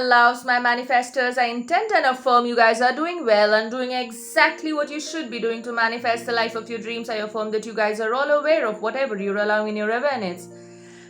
loves, my manifestors. I intend and affirm you guys are doing well and doing exactly what you should be doing to manifest the life of your dreams. I affirm that you guys are all aware of whatever you're allowing in your awareness,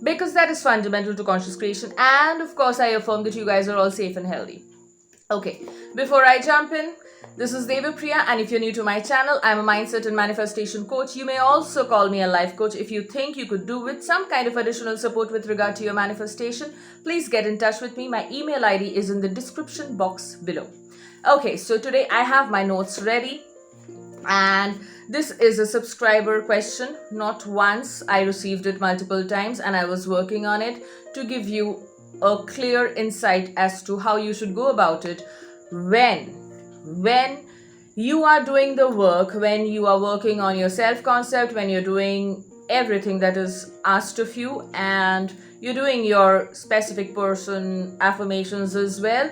because that is fundamental to conscious creation. And of course, I affirm that you guys are all safe and healthy. Okay, before I jump in, this is Devapriya, and if you're new to my channel, I'm a mindset and manifestation coach. You may also call me a life coach. If you think you could do with some kind of additional support with regard to your manifestation, please get in touch with me. My email ID is in the description box below. Okay, so today I have my notes ready, and this is a subscriber question. Not once, I received it multiple times, and I was working on it to give you a clear insight as to how you should go about it when you are doing the work, when you are working on your self-concept, when you're doing everything that is asked of you, and you're doing your specific person affirmations as well,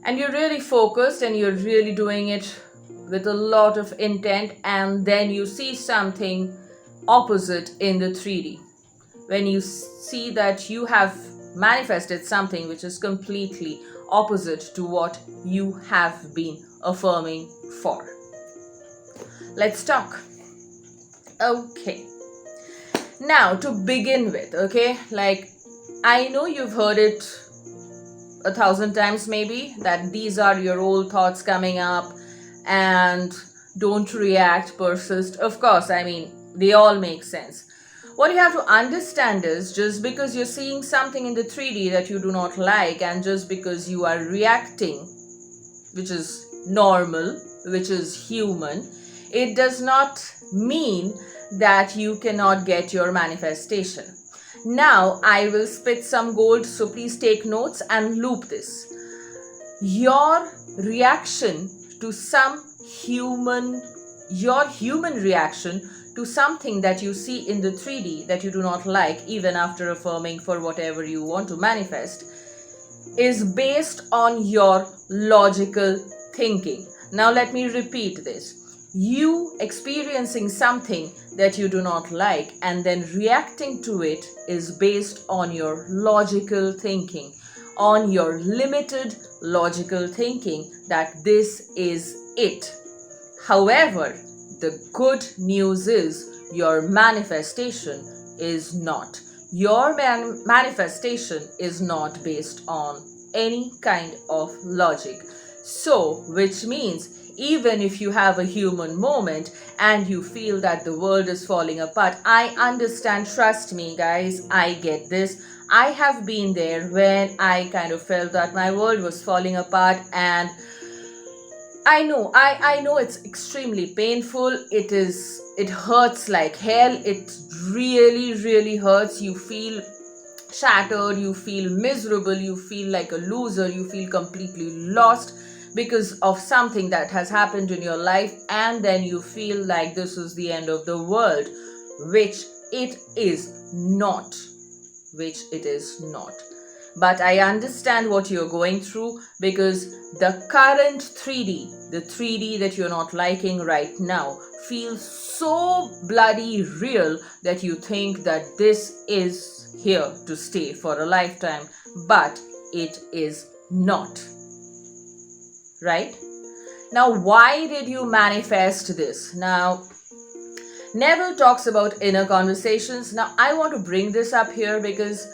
and you're really focused and you're really doing it with a lot of intent, and then you see something opposite in the 3D. When you see that you have manifested something which is completely opposite to what you have been affirming for. Let's talk. Okay. Now, to begin with, okay, like, I know you've heard it 1,000 times maybe, that these are your old thoughts coming up and don't react, persist. Of course, I mean, they all make sense. What you have to understand is, just because you're seeing something in the 3D that you do not like, and just because you are reacting, which is normal, which is human, it does not mean that you cannot get your manifestation. Now, I will spit some gold, so please take notes and loop this. Your reaction to your human reaction to something that you see in the 3D that you do not like, even after affirming for whatever you want to manifest, is based on your logical thinking. Now let me repeat this. You experiencing something that you do not like and then reacting to it is based on your logical thinking, on your limited logical thinking that this is it. However, the good news is your manifestation is not. Your manifestation is not based on any kind of logic. So, which means even if you have a human moment and you feel that the world is falling apart, I understand, trust me guys, I get this. I have been there when I kind of felt that my world was falling apart, and I know it's extremely painful. It hurts like hell. It really hurts. You feel shattered, you feel miserable, you feel like a loser, you feel completely lost because of something that has happened in your life, and then you feel like this is the end of the world, which it is not. But I understand what you're going through, because the current 3D, the 3D that you're not liking right now, feels so bloody real that you think that this is here to stay for a lifetime, but it is not. Right? Now, why did you manifest this? Now, Neville talks about inner conversations. Now, I want to bring this up here because,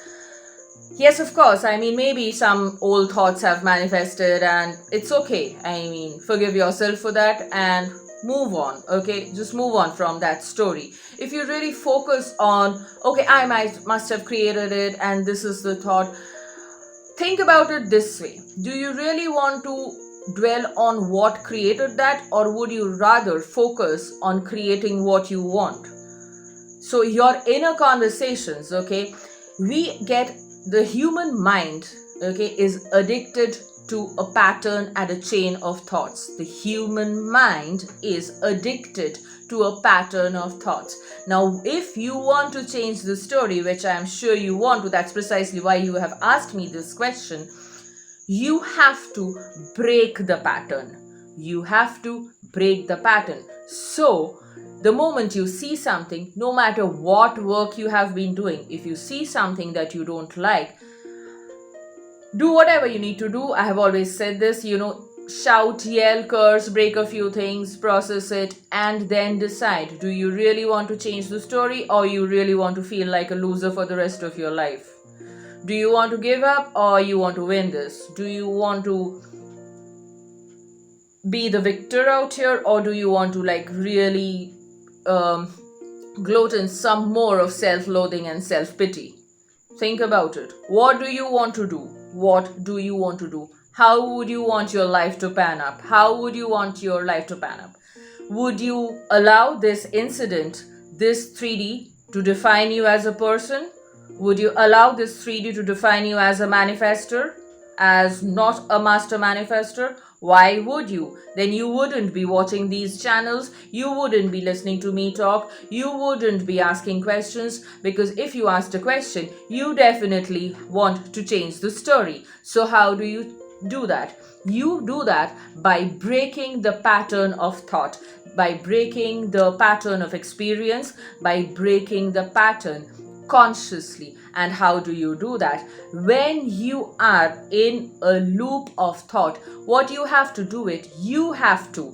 yes, of course, I mean, maybe some old thoughts have manifested, and it's okay. I mean, forgive yourself for that and move on, okay? Just move on from that story. If you really focus on, okay, I must have created it and this is the thought, think about it this way. Do you really want to dwell on what created that, or would you rather focus on creating what you want? So your inner conversations, okay, the human mind, okay, is addicted to a pattern and a chain of thoughts. The human mind is addicted to a pattern of thoughts. Now, if you want to change the story, which I'm sure you want to, that's precisely why you have asked me this question, you have to break the pattern. So, the moment you see something, no matter what work you have been doing, if you see something that you don't like, Do whatever you need to do. I have always said this, shout, yell, curse, break a few things, process it, and then decide, do you really want to change the story, or you really want to feel like a loser for the rest of your life? Do you want to give up, or you want to win this? Do you want to be the victor out here, or do you want to really gloat in some more of self-loathing and self-pity? Think about it. What do you want to do? What do you want to do? How would you want your life to pan up? How would you want your life to pan up? Would you allow this incident, this 3D, to define you as a person? Would you allow this 3D to define you as a manifester, as not a master manifester? Why would you? Then you wouldn't be watching these channels, you wouldn't be listening to me talk, you wouldn't be asking questions, because if you asked a question, you definitely want to change the story. So how do you do that? You do that by breaking the pattern of thought, by breaking the pattern of experience, by breaking the pattern consciously. And how do you do that? When you are in a loop of thought, what you have to do it, you have to.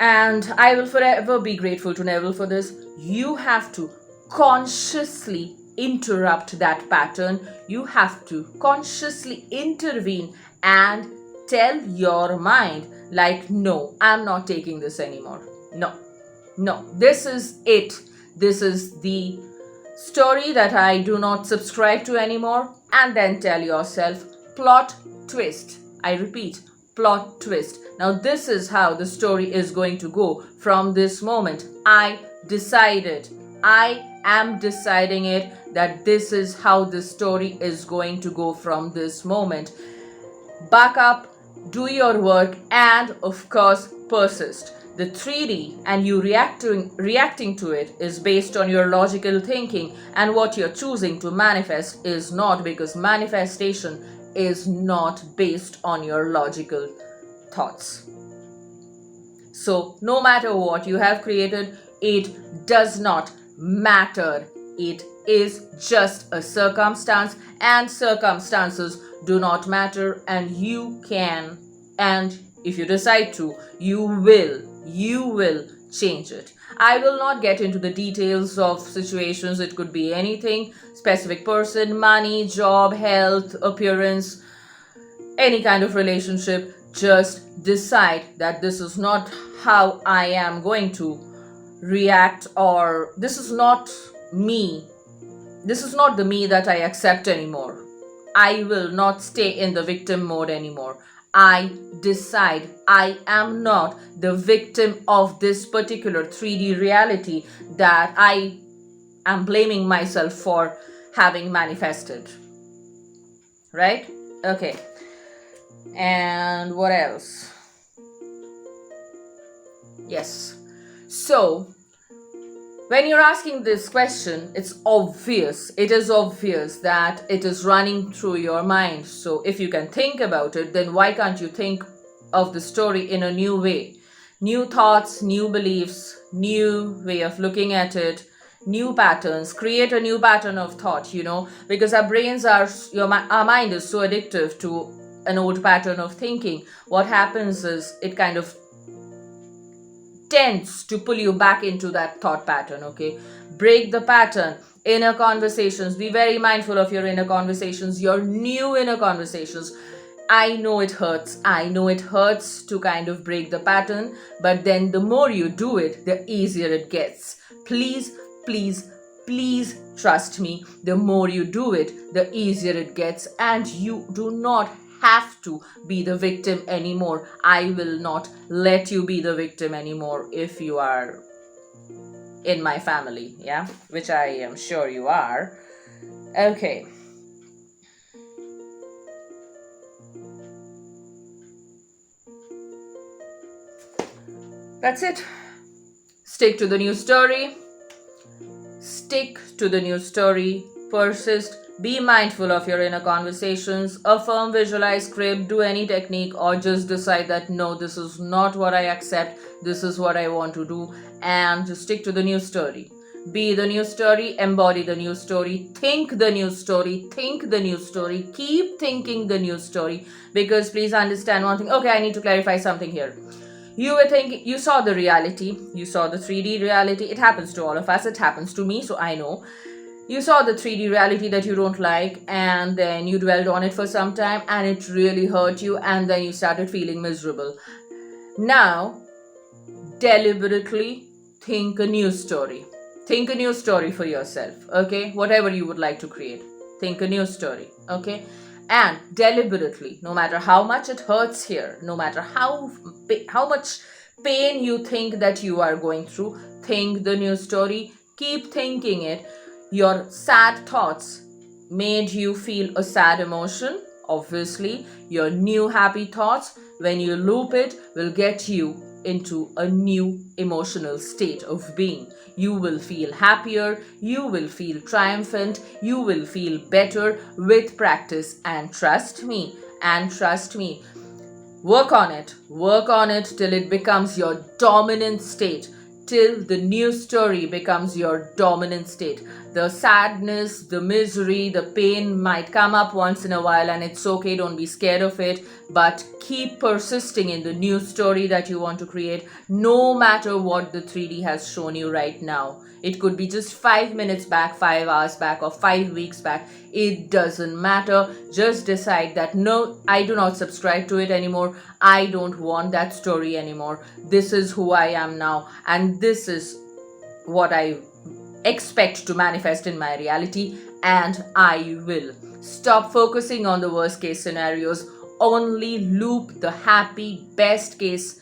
And I will forever be grateful to Neville for this. You have to consciously interrupt that pattern. You have to consciously intervene and tell your mind, no, I'm not taking this anymore. No, this is it. This is the story that I do not subscribe to anymore. And then tell yourself, plot twist. I repeat, plot twist. Now this is how the story is going to go from this moment. I decided. I am deciding it that this is how the story is going to go from this moment. Back up, do your work, and of course, persist. The 3D and you reacting to it is based on your logical thinking, and what you're choosing to manifest is not, because manifestation is not based on your logical thoughts. So no matter what you have created, it does not matter. It is just a circumstance, and circumstances do not matter, and you can, and if you decide to, you will change it. I will not get into the details of situations. It could be anything, specific person, money, job, health, appearance, any kind of relationship. Just decide that this is not how I am going to react, or this is not me. This is not the me that I accept anymore. I will not stay in the victim mode anymore. I decide I am not the victim of this particular 3D reality that I am blaming myself for having manifested. Right? Okay. And what else? Yes. So, when you're asking this question, it is obvious that it is running through your mind. So if you can think about it, then why can't you think of the story in a new way? New thoughts, new beliefs, new way of looking at it, new patterns. Create a new pattern of thought, because our mind is so addictive to an old pattern of thinking. What happens is it kind of tends to pull you back into that thought pattern. Okay, break the pattern. Inner conversations, be very mindful of your inner conversations, your new inner conversations. I know it hurts to kind of break the pattern, but then the more you do it, the easier it gets. Please trust me, the more you do it, the easier it gets, and you do not have to be the victim anymore. I will not let you be the victim anymore if you are in my family, yeah, which I am sure you are. Okay. That's it. Stick to the new story. Persist. Be mindful of your inner conversations. Affirm, visualize, script, do any technique, or just decide that no, this is not what I accept. This is what I want to do, and just stick to the new story. Be the new story, embody the new story, think the new story, think the new story, keep thinking the new story. Because please understand one thing. Okay, I need to clarify something here. You were thinking, you saw the reality, you saw the 3D reality. It happens to all of us, it happens to me, so I know. You saw the 3D reality that you don't like, and then you dwelled on it for some time, and it really hurt you, and then you started feeling miserable. Now, deliberately think a new story. Think a new story for yourself, okay? Whatever you would like to create, think a new story, okay? And deliberately, no matter how much it hurts here, no matter how much pain you think that you are going through, think the new story, keep thinking it. Your sad thoughts made you feel a sad emotion. Obviously, your new happy thoughts, when you loop it, will get you into a new emotional state of being. You will feel happier, you will feel triumphant, you will feel better with practice, and trust me, work on it till it becomes your dominant state, till the new story becomes your dominant state. The sadness, the misery, the pain might come up once in a while, and it's okay, don't be scared of it, but keep persisting in the new story that you want to create, no matter what the 3D has shown you right now. It could be just 5 minutes back, 5 hours back, or 5 weeks back. It doesn't matter. Just decide that no, I do not subscribe to it anymore. I don't want that story anymore. This is who I am now, and this is what I expect to manifest in my reality, and I will. Stop focusing on the worst case scenarios. Only loop the happy, best case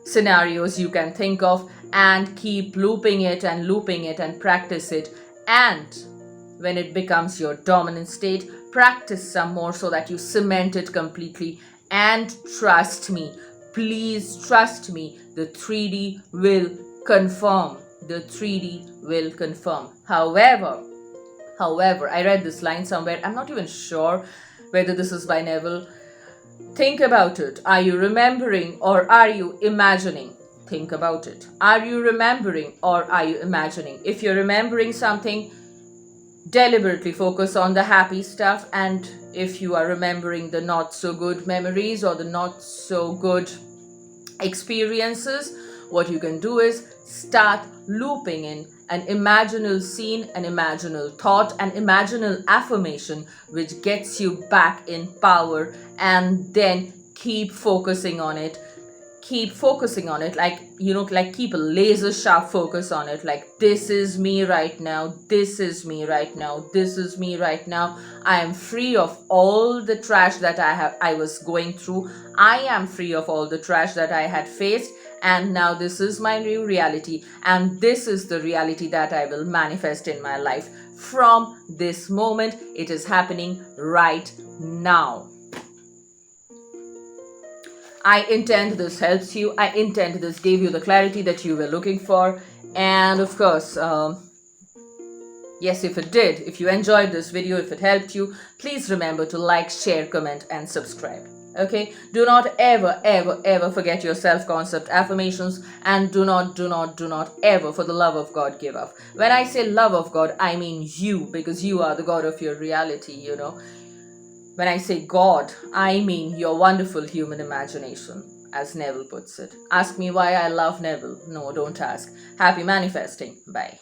scenarios you can think of, and keep looping it and practice it. And when it becomes your dominant state, practice some more so that you cement it completely. And trust me, please trust me, the 3D will confirm. The 3D will confirm. However, I read this line somewhere. I'm not even sure whether this is by Neville. Think about it. Are you remembering or are you imagining? Think about it. Are you remembering or are you imagining? If you're remembering something, deliberately focus on the happy stuff. And if you are remembering the not so good memories or the not so good experiences, what you can do is start looping in an imaginal scene, an imaginal thought, an imaginal affirmation which gets you back in power, and then keep focusing on it. Keep focusing on it, like, like keep a laser sharp focus on it, like this is me right now, this is me right now, this is me right now. I am free of all the trash that I was going through. I am free of all the trash that I had faced, and now this is my new reality, and this is the reality that I will manifest in my life. From this moment, it is happening right now. I intend this helps you. I intend this gave you the clarity that you were looking for. And of course, yes, if it did, if you enjoyed this video, if it helped you, please remember to like, share, comment, and subscribe. Okay? Do not ever forget your self-concept affirmations, and do not ever, for the love of God, give up. When I say love of God, I mean you, because you are the God of your reality, When I say God, I mean your wonderful human imagination, as Neville puts it. Ask me why I love Neville. No, don't ask. Happy manifesting. Bye.